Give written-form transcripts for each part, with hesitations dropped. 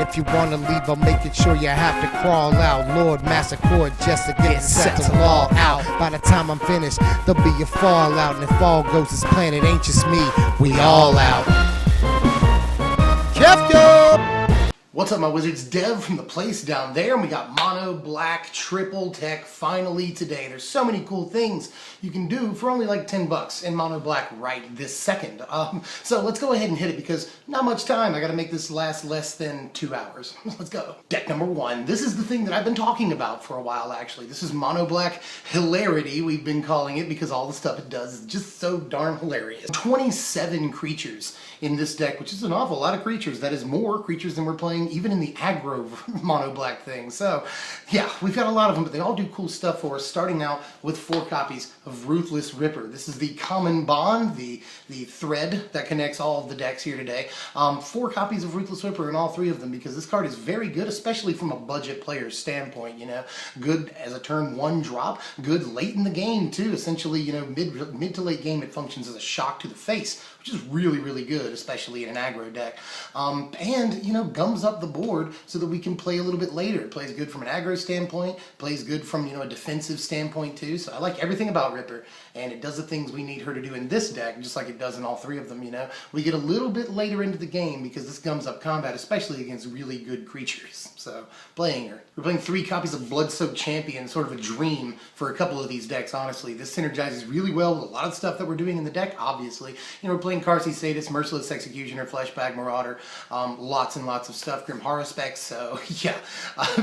And if you wanna leave, I'll make it sure you have to crawl out. Lord Massacre just to get set to law out. By the time I'm finished, there'll be a fallout. And if all goes as planned, it ain't just me, we all out. What's up, my wizards? Dev from the place down there, and we got mono black triple tech finally today. There's so many cool things you can do for only like 10 bucks in mono black right this second. So let's go ahead and hit it because not much time. I gotta make this last less than 2 hours. Let's go. Deck number one. This is the thing that I've been talking about for a while, actually. This is mono black hilarity, we've been calling it, because all the stuff it does is just so darn hilarious. 27 creatures in this deck, which is an awful lot of creatures. That is more creatures than we're playing even in the aggro mono black thing. So yeah, we've got a lot of them, but they all do cool stuff for us, starting out with 4 copies of Ruthless Ripper. This is the common bond, the thread that connects all of the decks here today. 4 copies of Ruthless Ripper in all 3 of them, because this card is very good, especially from a budget player's standpoint, you know. Good as a turn 1 drop, good late in the game too. Essentially, you know, mid to late game it functions as a shock to the face, which is really, really good, especially in an aggro deck. And, you know, gums up the board so that we can play a little bit later. It plays good from an aggro standpoint, plays good from, you know, a defensive standpoint too. So I like everything about Ripper, and it does the things we need her to do in this deck, just like it does in all 3 of them, you know. We get a little bit later into the game because this gums up combat, especially against really good creatures. So, playing her. We're playing 3 copies of Bloodsoaked Champion, sort of a dream for a couple of these decks, honestly. This synergizes really well with a lot of stuff that we're doing in the deck, obviously. You know, we're playing Qarsi Sadist, Merciless Executioner, Fleshbag Marauder, lots and lots of stuff, Grim Haruspex, so yeah,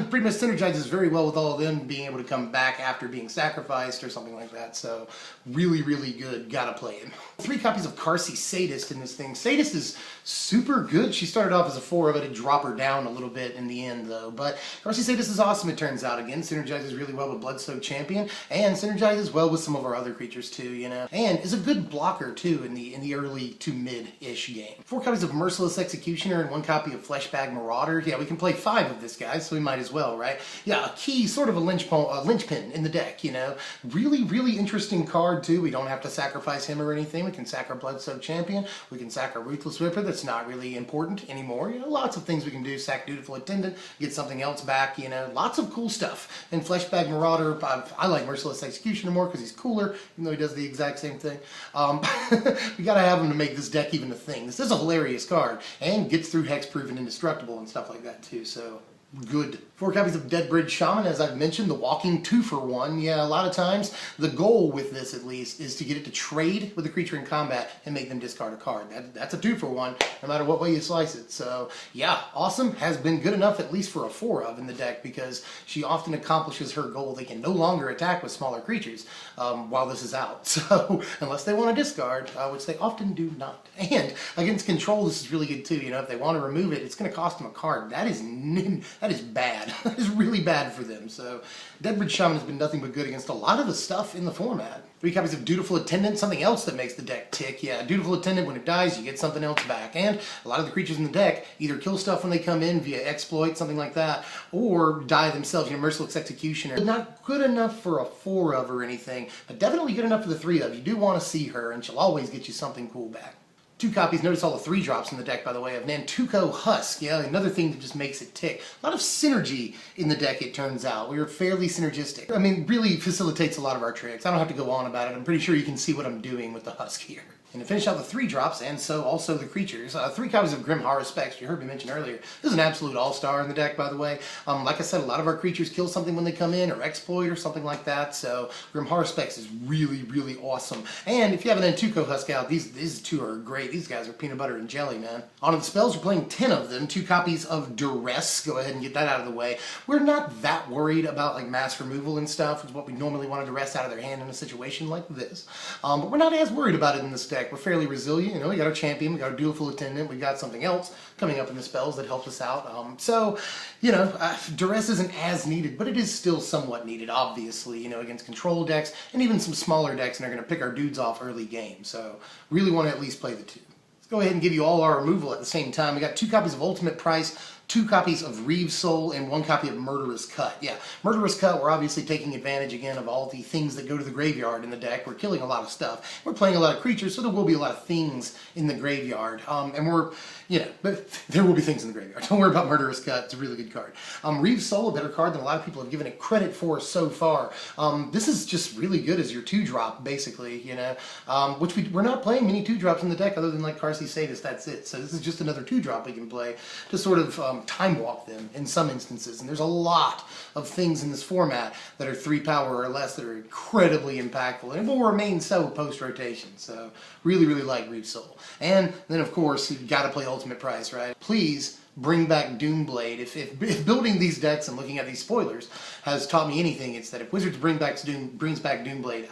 pretty much synergizes very well with all of them being able to come back after being sacrificed or something like that, so really, really good, gotta play it. 3 copies of Qarsi Sadist in this thing. Sadist is super good. She started off as a 4 of it, to drop her down a little bit in the end though, but Qarsi Sadist is awesome, it turns out. Again, synergizes really well with Bloodsoaked Champion, and synergizes well with some of our other creatures too, you know, and is a good blocker too in the early to mid-ish game. 4 copies of Merciless Executioner and 1 copy of Fleshbag Marauder. Yeah, we can play 5 of this guy, so we might as well, right? Yeah, a key, sort of a linchpin in the deck, you know. Really, really interesting card too. We don't have to sacrifice him or anything. We can sack our Bloodsoaked Champion. We can sack our Ruthless Ripper. That's not really important anymore. You know, lots of things we can do. Sack Dutiful Attendant, get something else back, you know. Lots of cool stuff. And Fleshbag Marauder, I like Merciless Executioner more because he's cooler, even though he does the exact same thing. We gotta have him to make this deck even a thing. This is a hilarious card, and gets through hexproof and indestructible and stuff like that too, so good. 4 copies of Deadbridge Shaman, as I've mentioned, the walking 2-for-1. Yeah, a lot of times, the goal with this at least, is to get it to trade with a creature in combat and make them discard a card. That's a 2-for-1, no matter what way you slice it. So, yeah, awesome. Has been good enough at least for a 4 of in the deck, because she often accomplishes her goal. They can no longer attack with smaller creatures while this is out. So, unless they want to discard, which they often do not. And against control, this is really good too. You know, if they want to remove it, it's going to cost them a card. That is bad. That is really bad for them. So Deadbridge Shaman has been nothing but good against a lot of the stuff in the format. 3 copies of Dutiful Attendant, something else that makes the deck tick. Yeah, Dutiful Attendant, when it dies, you get something else back. And a lot of the creatures in the deck either kill stuff when they come in via exploit, something like that, or die themselves. You know, Merciless Executioner. Not good enough for a 4 of or anything, but definitely good enough for the 3 of. You do want to see her, and she'll always get you something cool back. 2 copies, notice all the 3 drops in the deck, by the way, of Nantuko Husk. Yeah, another thing that just makes it tick. A lot of synergy in the deck, it turns out. We were fairly synergistic. I mean, really facilitates a lot of our tricks. I don't have to go on about it. I'm pretty sure you can see what I'm doing with the Husk here. And to finish out the 3 drops, and so also the creatures, 3 copies of Grim Haruspex, you heard me mention earlier. This is an absolute all-star in the deck, by the way. Like I said, a lot of our creatures kill something when they come in, or exploit, or something like that, so Grim Haruspex is really, really awesome. And if you have an Nantuko Husk out, these 2 are great. These guys are peanut butter and jelly, man. On to the spells, we're playing 10 of them, 2 copies of Duress. Go ahead and get that out of the way. We're not that worried about like mass removal and stuff, which is what we normally want to Duress out of their hand in a situation like this. But we're not as worried about it in this deck. We're fairly resilient, you know, we got our champion, we got our Dutiful Attendant, we got something else coming up in the spells that helps us out. So, you know, Duress isn't as needed, but it is still somewhat needed, obviously, you know, against control decks, and even some smaller decks, and they're going to pick our dudes off early game. So, really want to at least play the 2. Let's go ahead and give you all our removal at the same time. We got 2 copies of Ultimate Price, 2 copies of Reave Soul, and 1 copy of Murderous Cut. Yeah, Murderous Cut, we're obviously taking advantage again of all the things that go to the graveyard in the deck. We're killing a lot of stuff. We're playing a lot of creatures, so there will be a lot of things in the graveyard. And we're, you know, but there will be things in the graveyard. Don't worry about Murderous Cut. It's a really good card. Reave Soul, a better card than a lot of people have given it credit for so far. This is just really good as your 2-drop, basically, you know, which we're not playing many 2-drops in the deck other than like Qarsi Sadist. That's it. So this is just another 2-drop we can play to sort of time walk them in some instances. And there's a lot of things in this format that are 3 power or less that are incredibly impactful and will remain so post-rotation. So really, really like Reave Soul. And then, of course, you've got to play Ultimate Price, right? Please bring back Doomblade. If building these decks and looking at these spoilers has taught me anything, it's that if Wizards brings back Doomblade,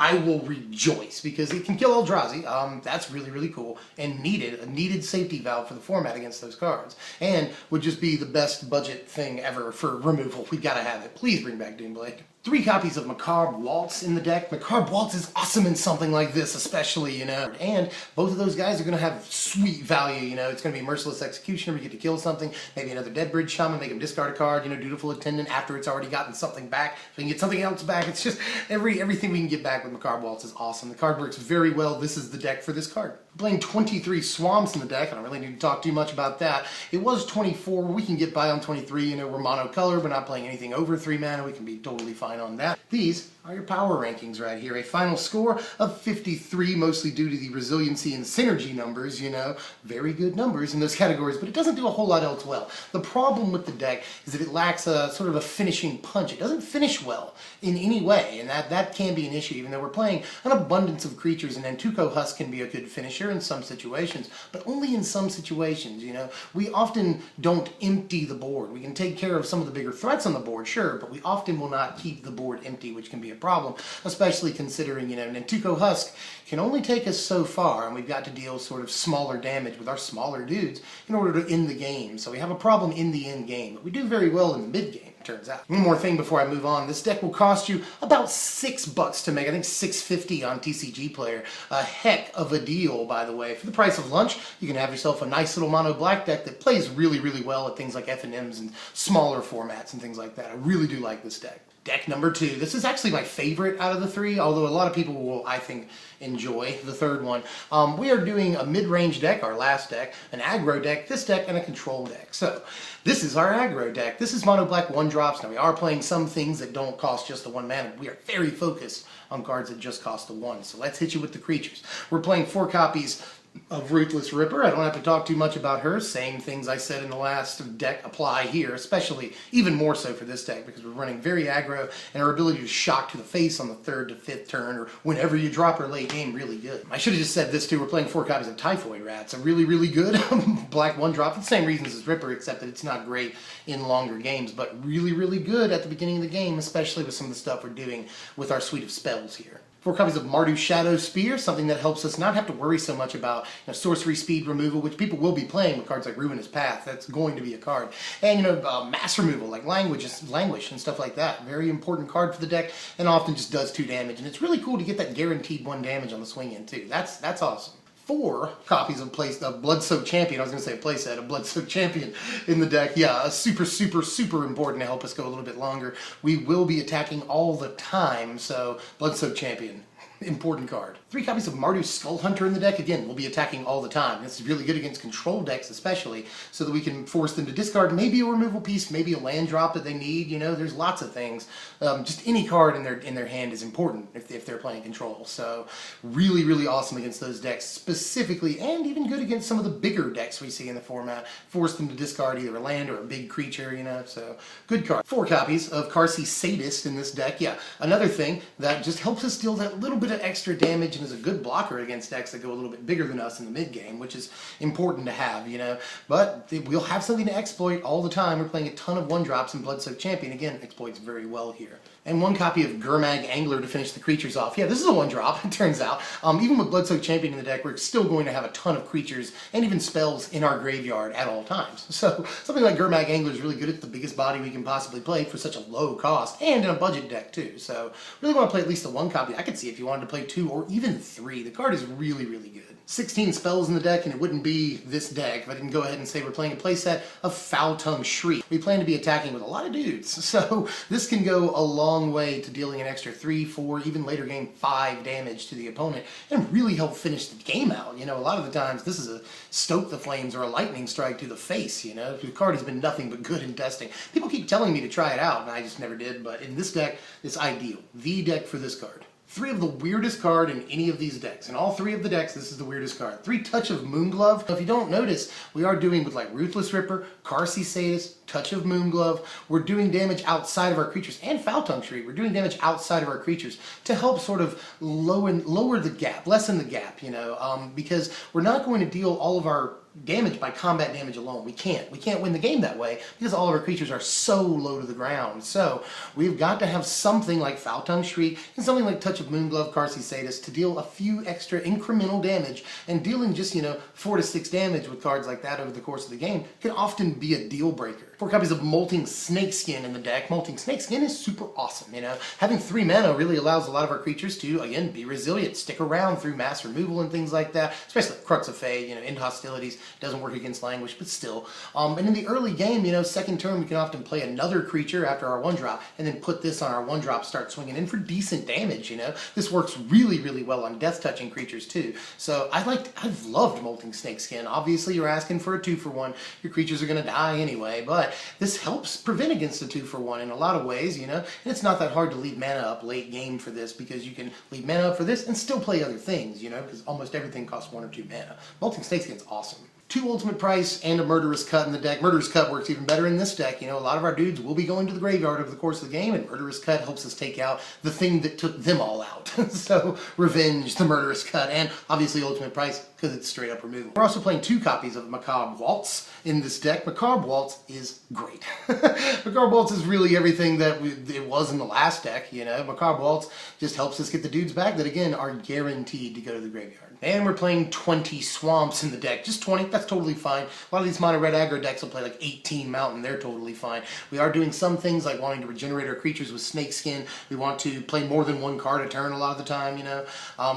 I will rejoice, because it can kill Eldrazi. That's really, really cool, and a needed safety valve for the format against those cards, and would just be the best budget thing ever for removal. We gotta have it. Please bring back Doomblade. 3 copies of Macabre Waltz in the deck. Macabre Waltz is awesome in something like this, especially, you know. And both of those guys are going to have sweet value, you know. It's going to be Merciless Executioner, we get to kill something. Maybe another Deadbridge Shaman, make him discard a card, you know, Dutiful Attendant after it's already gotten something back. So we can get something else back. It's just everything we can get back with Macabre Waltz is awesome. The card works very well. This is the deck for this card. Playing 23 Swamps in the deck. I don't really need to talk too much about that. It was 24. We can get by on 23. You know, we're monocolor. We're not playing anything over 3 mana. We can be totally fine on that. These are your power rankings right here. A final score of 53, mostly due to the resiliency and synergy numbers, you know. Very good numbers in those categories, but it doesn't do a whole lot else well. The problem with the deck is that it lacks a sort of a finishing punch. It doesn't finish well in any way, and that can be an issue, even though we're playing an abundance of creatures, and Nantuko Husk can be a good finisher in some situations, but only in some situations, you know. We often don't empty the board. We can take care of some of the bigger threats on the board, sure, but we often will not keep the board empty, which can be a problem, especially considering, you know, Nantuko Husk can only take us so far, and we've got to deal sort of smaller damage with our smaller dudes in order to end the game. So we have a problem in the end game, but we do very well in the mid game, it turns out. One more thing before I move on. This deck will cost you about $6 to make. I think $6.50 on TCG Player. A heck of a deal, by the way. For the price of lunch, you can have yourself a nice little mono black deck that plays really, really well at things like FNMs and smaller formats and things like that. I really do like this deck. Deck number 2. This is actually my favorite out of the 3, although a lot of people will, I think, enjoy the 3rd one. We are doing a mid-range deck, our last deck, an aggro deck, this deck, and a control deck. So, this is our aggro deck. This is mono black 1-drops. Now, we are playing some things that don't cost just the 1 mana. We are very focused on cards that just cost the 1. So let's hit you with the creatures. We're playing 4 copies of Ruthless Ripper. I don't have to talk too much about her. Same things I said in the last deck apply here, especially even more so for this deck, because we're running very aggro, and our ability to shock to the face on the 3rd to 5th turn, or whenever you drop her late game, really good. I should have just said this too. We're playing 4 copies of Typhoid Rats, a really, really good black 1-drop for the same reasons as Ripper, except that it's not great in longer games, but really, really good at the beginning of the game, especially with some of the stuff we're doing with our suite of spells here. 4 copies of Mardu Shadowspear, something that helps us not have to worry so much about, you know, sorcery speed removal, which people will be playing with cards like Ruinous Path. That's going to be a card. And, you know, mass removal, like Languish and stuff like that. Very important card for the deck, and often just does 2 damage. And it's really cool to get that guaranteed 1 damage on the swing in, too. That's awesome. 4 copies of Bloodsoaked Champion. I was going to say a playset, a Bloodsoaked Champion in the deck. Yeah, super, super, super important to help us go a little bit longer. We will be attacking all the time, so Bloodsoaked Champion. Important card. 3 copies of Mardu Skullhunter in the deck. Again, we'll be attacking all the time. This is really good against control decks, especially, so that we can force them to discard maybe a removal piece, maybe a land drop that they need. You know, there's lots of things. Just any card in their hand is important if they're playing control. So really, really awesome against those decks specifically, and even good against some of the bigger decks we see in the format. Force them to discard either a land or a big creature, you know, so good card. 4 copies of Qarsi Sadist in this deck. Yeah, another thing that just helps us deal that little bit of extra damage and is a good blocker against decks that go a little bit bigger than us in the mid game, which is important to have, you know. But we'll have something to exploit all the time. We're playing a ton of 1-drops in Bloodsoaked Champion. Again, exploits very well here. And 1 copy of Gurmag Angler to finish the creatures off. Yeah, this is a 1-drop, it turns out. Even with Bloodsoaked Champion in the deck, we're still going to have a ton of creatures and even spells in our graveyard at all times. So something like Gurmag Angler is really good. It's the biggest body we can possibly play for such a low cost, and in a budget deck too. So really want to play at least the 1 copy. I could see if you wanted to play 2 or even 3. The card is really, really good. 16 spells in the deck, and it wouldn't be this deck if I didn't go ahead and say we're playing a playset of Foul-Tongue Shriek. We plan to be attacking with a lot of dudes, so this can go a long way to dealing an extra 3, 4, even later game 5 damage to the opponent, and really help finish the game out. You know, a lot of the times this is a Stoke the Flames or a Lightning Strike to the face, you know. The card has been nothing but good in testing. People keep telling me to try it out, and I just never did, but in this deck, it's ideal. The deck for this card. 3 of the weirdest card in any of these decks. In all 3 of the decks, this is the weirdest card. 3 Touch of Moonglove. If you don't notice, we are doing with like Ruthless Ripper, Qarsi Sadist, Touch of Moonglove. We're doing damage outside of our creatures, and Foul-Tongue Shriek. We're doing damage outside of our creatures to help sort of lower the gap, lessen the gap, you know, because we're not going to deal all of our damage by combat damage alone. We can't win the game that way because all of our creatures are so low to the ground. So we've got to have something like Foul-Tongue Shriek and something like Touch of Moonglove, Qarsi Sadist to deal a few extra incremental damage, and dealing just, you know, 4 to 6 damage with cards like that over the course of the game can often be a deal breaker. 4 copies of Molting Snakeskin in the deck. Molting Snakeskin is super awesome, you know. Having 3 mana really allows a lot of our creatures to, again, be resilient, stick around through mass removal and things like that, especially Crux of Fate, you know, End Hostilities. Doesn't work against language, but still. And in the early game, you know, second turn, we can often play another creature after our 1-drop, and then put this on our 1-drop, start swinging in for decent damage, you know. This works really, really well on death-touching creatures, too. So I've loved Molting Snakeskin. Obviously, you're asking for a 2-for-1. Your creatures are going to die anyway, but this helps prevent against a 2-for-1 in a lot of ways, you know. And it's not that hard to leave mana up late game for this, because you can leave mana up for this and still play other things, you know, because almost everything costs 1 or 2 mana. Molting Snakeskin's awesome. 2 Ultimate Price and a Murderous Cut in the deck. Murderous Cut works even better in this deck. You know, a lot of our dudes will be going to the graveyard over the course of the game, and Murderous Cut helps us take out the thing that took them all out. So, Revenge, the Murderous Cut, and obviously Ultimate Price, because it's straight up removal. We're also playing 2 copies of Macabre Waltz in this deck. Macabre Waltz is great. Macabre Waltz is really everything that it was in the last deck, you know. Macabre Waltz just helps us get the dudes back that, again, are guaranteed to go to the graveyard. And we're playing 20 Swamps in the deck. Just 20, that's totally fine. A lot of these mono red aggro decks will play like 18 Mountain, they're totally fine. We are doing some things like wanting to regenerate our creatures with Snakeskin. We want to play more than 1 card a turn a lot of the time, you know.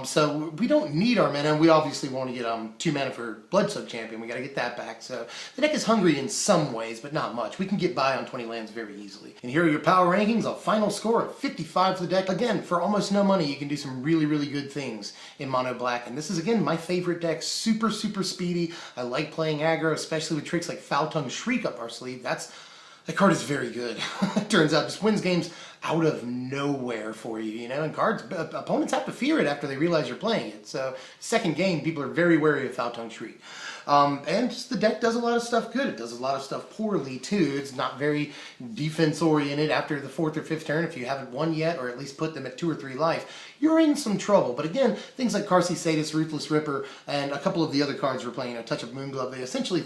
So we don't need our mana, and we obviously want to get 2 mana for Bloodsoaked Champion. We got to get that back. So the deck is hungry in some ways, but not much. We can get by on 20 lands very easily. And here are your power rankings. A final score of 55 for the deck. Again, for almost no money, you can do some really, really good things in mono black. And this is, again, my favorite deck. Super, super speedy. I like playing aggro, especially with tricks like Foul-Tongue Shriek up our sleeve. That card is very good. It turns out, just wins games out of nowhere for you, you know, and opponents have to fear it after they realize you're playing it. So, second game, people are very wary of Foul-Tongue Shriek. And just the deck does a lot of stuff good. It does a lot of stuff poorly, too. It's not very defense-oriented after the 4th or 5th turn. If you haven't won yet, or at least put them at 2 or 3 life, you're in some trouble. But again, things like Qarsi Sadist, Ruthless Ripper, and a couple of the other cards we're playing, Touch of Moonglove, they essentially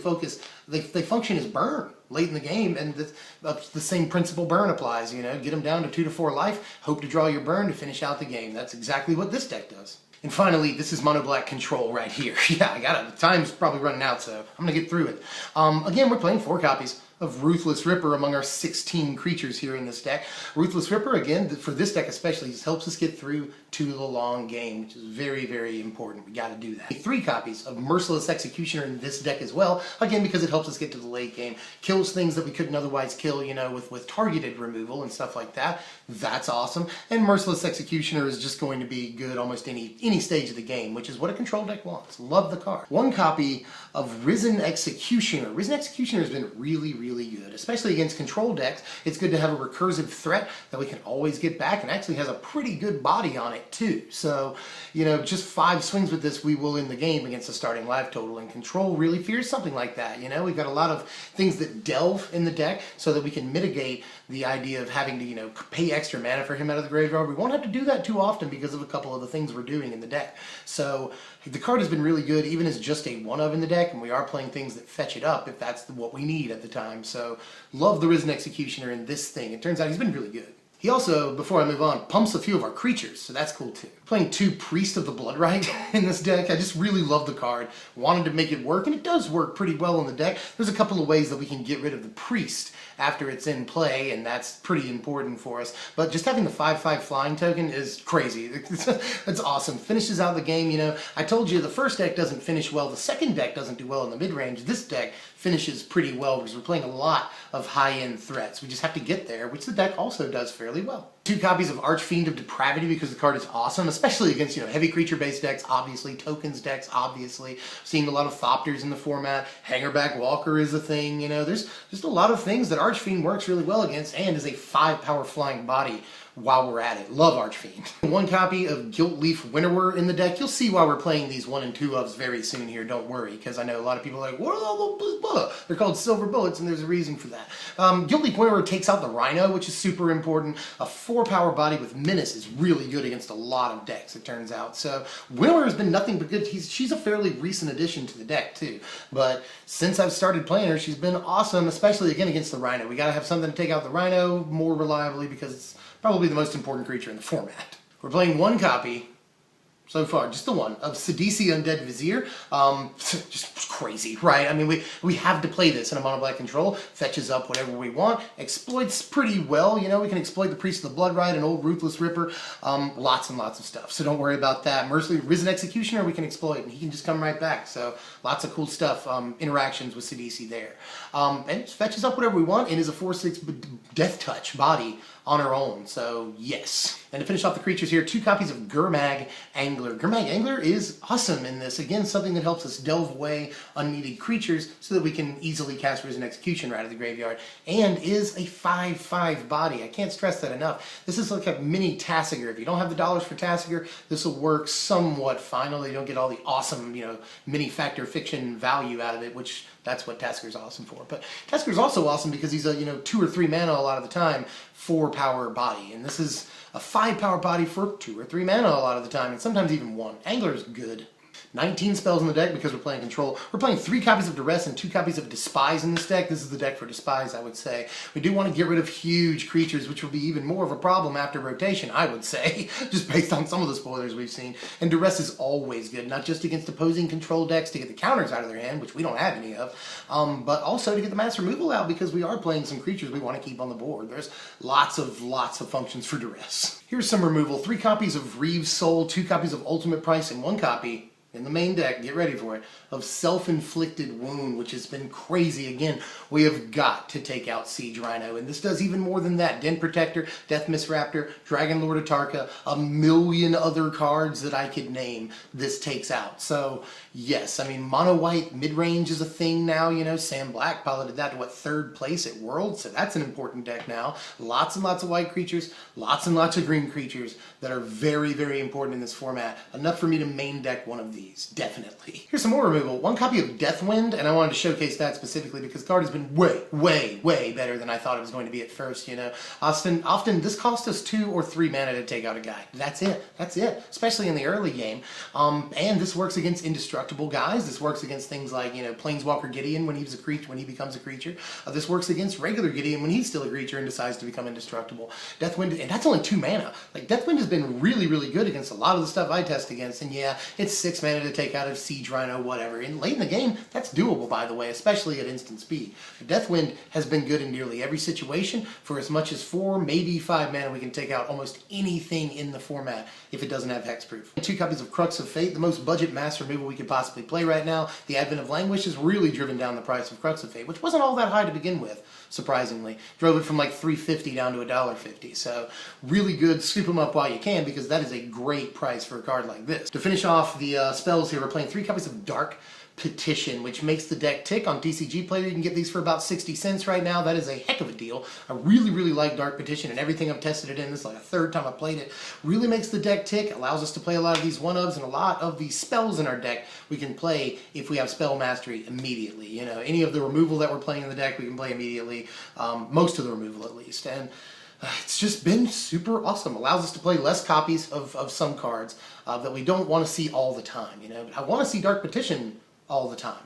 they function as burn late in the game, and the same principle burn applies, you know. Get them down to 2 to 4 life, hope to draw your burn to finish out the game. That's exactly what this deck does. And finally, this is mono black control right here. Yeah, I got it. The time's probably running out, so I'm going to get through it. Again, we're playing 4 copies of Ruthless Ripper among our 16 creatures here in this deck. Ruthless Ripper, again, for this deck especially, just helps us get through to the long game, which is very, very important. We got to do that. 3 copies of Merciless Executioner in this deck as well, again, because it helps us get to the late game. Kills things that we couldn't otherwise kill, you know, with targeted removal and stuff like that. That's awesome. And Merciless Executioner is just going to be good almost any stage of the game, which is what a control deck wants. Love the card. 1 copy of Risen Executioner. Risen Executioner has been really, really good, especially against control decks. It's good to have a recursive threat that we can always get back, and actually has a pretty good body on it too. So, you know, just 5 swings with this, we will win the game against the starting life total, and control really fears something like that. You know, we've got a lot of things that delve in the deck so that we can mitigate the idea of having to, you know, pay extra mana for him out of the graveyard. We won't have to do that too often because of a couple of the things we're doing in the deck. So the card has been really good, even as just a 1-of in the deck, and we are playing things that fetch it up if that's what we need at the time. So love the Risen Executioner in this thing. It turns out he's been really good. He also, before I move on, pumps a few of our creatures, so that's cool too. Playing 2 Priest of the Bloodright in this deck. I just really love the card. Wanted to make it work, and it does work pretty well in the deck. There's a couple of ways that we can get rid of the Priest after it's in play, and that's pretty important for us. But just having the 5/5 flying token is crazy. It's awesome. Finishes out the game, you know. I told you the first deck doesn't finish well. The second deck doesn't do well in the mid-range. This deck finishes pretty well because we're playing a lot of high-end threats. We just have to get there, which the deck also does fairly well. 2 copies of Archfiend of Depravity because the card is awesome, especially against, you know, heavy creature-based decks, obviously, tokens decks, obviously. Seeing a lot of Thopters in the format. Hangerback Walker is a thing, you know. There's just a lot of things that Archfiend works really well against and is a 5-power flying body while we're at it. Love Archfiend. 1 copy of Gilt-Leaf Winnower in the deck. You'll see why we're playing these 1 and 2 ofs very soon here, don't worry, because I know a lot of people are like, what are all those? They're called silver bullets, and there's a reason for that. Gilt-Leaf Winnower takes out the Rhino, which is super important. A 4-power body with Menace is really good against a lot of decks, it turns out. So Winnower has been nothing but good. She's a fairly recent addition to the deck, too. But since I've started playing her, she's been awesome, especially, again, against the Rhino. We gotta have something to take out the Rhino more reliably because it's probably the most important creature in the format. We're playing 1 copy, so far, just the 1, of Sidisi Undead Vizier. Just crazy, right? I mean, we have to play this in a mono black control. Fetches up whatever we want. Exploits pretty well, you know. We can exploit the Priest of the Bloodright, an old Ruthless Ripper. Lots and lots of stuff, so don't worry about that. Merciless Executioner we can exploit, and he can just come right back. So lots of cool stuff, interactions with Sidisi there. And fetches up whatever we want, and is a 4/6 Death Touch body on her own, so yes. And to finish off the creatures here, 2 copies of Gurmag Angler. Gurmag Angler is awesome in this. Again, something that helps us delve away unneeded creatures so that we can easily cast Risen Executioner out of the graveyard, and is a 5/5 body. I can't stress that enough. This is like a mini Tasigur. If you don't have the dollars for Tasigur, this will work somewhat fine, although you don't get all the awesome, you know, mini factor fiction value out of it, which that's what Tasigur's awesome for. But Tasigur's also awesome because he's a, you know, 2 or 3 mana a lot of the time, 4-power body. And this is a 5-power body for 2 or 3 mana a lot of the time, and sometimes even 1. Angler's good. 19 spells in the deck because we're playing control. We're playing 3 copies of Duress and 2 copies of Despise in this deck. This is the deck for Despise, I would say. We do want to get rid of huge creatures, which will be even more of a problem after rotation, I would say, just based on some of the spoilers we've seen. And Duress is always good, not just against opposing control decks to get the counters out of their hand, which we don't have any of, but also to get the mass removal out because we are playing some creatures we want to keep on the board. There's lots of functions for Duress. Here's some removal. 3 copies of Reave Soul, 2 copies of Ultimate Price, and 1 copy in the main deck, get ready for it, of Self-Inflicted Wound, which has been crazy. Again, we have got to take out Siege Rhino, and this does even more than that. Den Protector, Death Misraptor, Dragon Lord Atarka, a million other cards that I could name, this takes out. So, yes, I mean, mono-white mid-range is a thing now, you know. Sam Black piloted that to, what, 3rd place at Worlds, so that's an important deck now. Lots and lots of white creatures, lots and lots of green creatures that are very, very important in this format. Enough for me to main deck one of these. Definitely. Here's some more removal. 1 copy of Deathwind, and I wanted to showcase that specifically because the card has been way better than I thought it was going to be at first, you know. Often this cost us 2 or 3 mana to take out a guy. That's it. Especially in the early game. And this works against indestructible guys. This works against things like, you know, Planeswalker Gideon when he's a creature, when he becomes a creature. This works against regular Gideon when he's still a creature and decides to become indestructible. Deathwind, and that's only 2 mana. Like, Deathwind has been really good against a lot of the stuff I test against, and yeah, it's 6 mana to take out of Siege Rhino, whatever. And late in the game, that's doable, by the way, especially at instant speed. Deathwind has been good in nearly every situation. For as much as 4, maybe 5 mana, we can take out almost anything in the format if it doesn't have hexproof. 2 copies of Crux of Fate, the most budget mass removal we could possibly play right now. The advent of Languish has really driven down the price of Crux of Fate, which wasn't all that high to begin with, surprisingly. Drove it from like $3.50 down to $1.50. So really good. Scoop them up while you can because that is a great price for a card like this. To finish off the spells here, we're playing 3 copies of Dark Petition, which makes the deck tick. On TCG Player, you can get these for about 60 cents right now. That is a heck of a deal. I really like Dark Petition, and everything I've tested it in, this is like a 3rd time I played it, really makes the deck tick, allows us to play a lot of these 1-ofs, and a lot of these spells in our deck we can play if we have Spell Mastery immediately. You know, any of the removal that we're playing in the deck, we can play immediately. Most of the removal, at least. And it's just been super awesome. Allows us to play less copies of some cards that we don't want to see all the time, you know. I want to see Dark Petition all the time.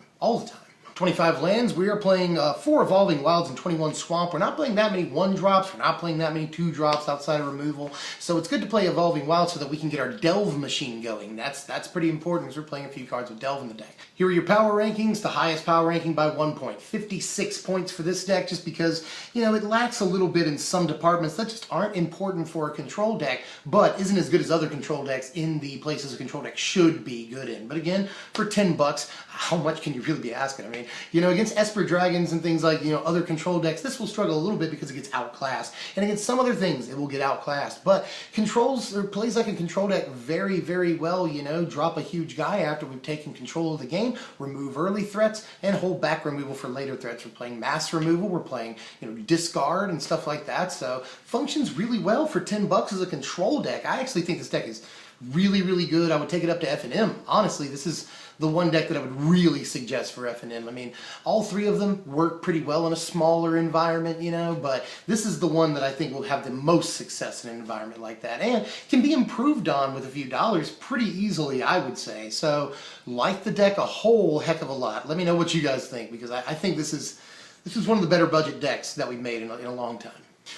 25 lands. We are playing 4 Evolving Wilds and 21 Swamp. We're not playing that many 1-drops. We're not playing that many 2-drops outside of removal. So it's good to play Evolving Wilds so that we can get our Delve machine going. That's pretty important because we're playing a few cards with Delve in the deck. Here are your power rankings. The highest power ranking by 1 point. 56 points for this deck just because, you know, it lacks a little bit in some departments that just aren't important for a control deck, but isn't as good as other control decks in the places a control deck should be good in. But again, for 10 bucks, how much can you really be asking? I mean, you know, against Esper Dragons and things like, you know, other control decks, this will struggle a little bit because it gets outclassed. And against some other things, it will get outclassed. But controls, or plays like a control deck very, very well, you know, drop a huge guy after we've taken control of the game, remove early threats, and hold back removal for later threats. We're playing mass removal, we're playing, you know, discard and stuff like that. So functions really well for 10 bucks as a control deck. I actually think this deck is really, really good. I would take it up to F&M. Honestly, this is the one deck that I would really suggest for F&M. I mean, all 3 of them work pretty well in a smaller environment, you know, but this is the one that I think will have the most success in an environment like that and can be improved on with a few dollars pretty easily, I would say. So, like the deck a whole heck of a lot. Let me know what you guys think, because I think this is one of the better budget decks that we've made in a long time.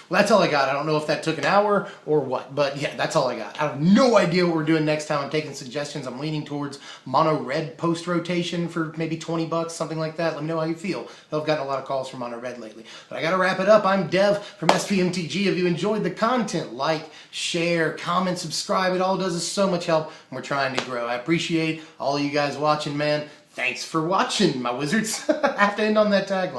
Well, that's all I got. I don't know if that took an hour or what, but yeah, that's all I got. I have no idea what we're doing next time. I'm taking suggestions. I'm leaning towards mono red post rotation for maybe 20 bucks, something like that. Let me know how you feel. I've gotten a lot of calls from mono red lately. But I got to wrap it up. I'm Dev from SPMTG. If you enjoyed the content, like, share, comment, subscribe. It all does us so much help, and we're trying to grow. I appreciate all of you guys watching, man. Thanks for watching, my wizards. I have to end on that tagline.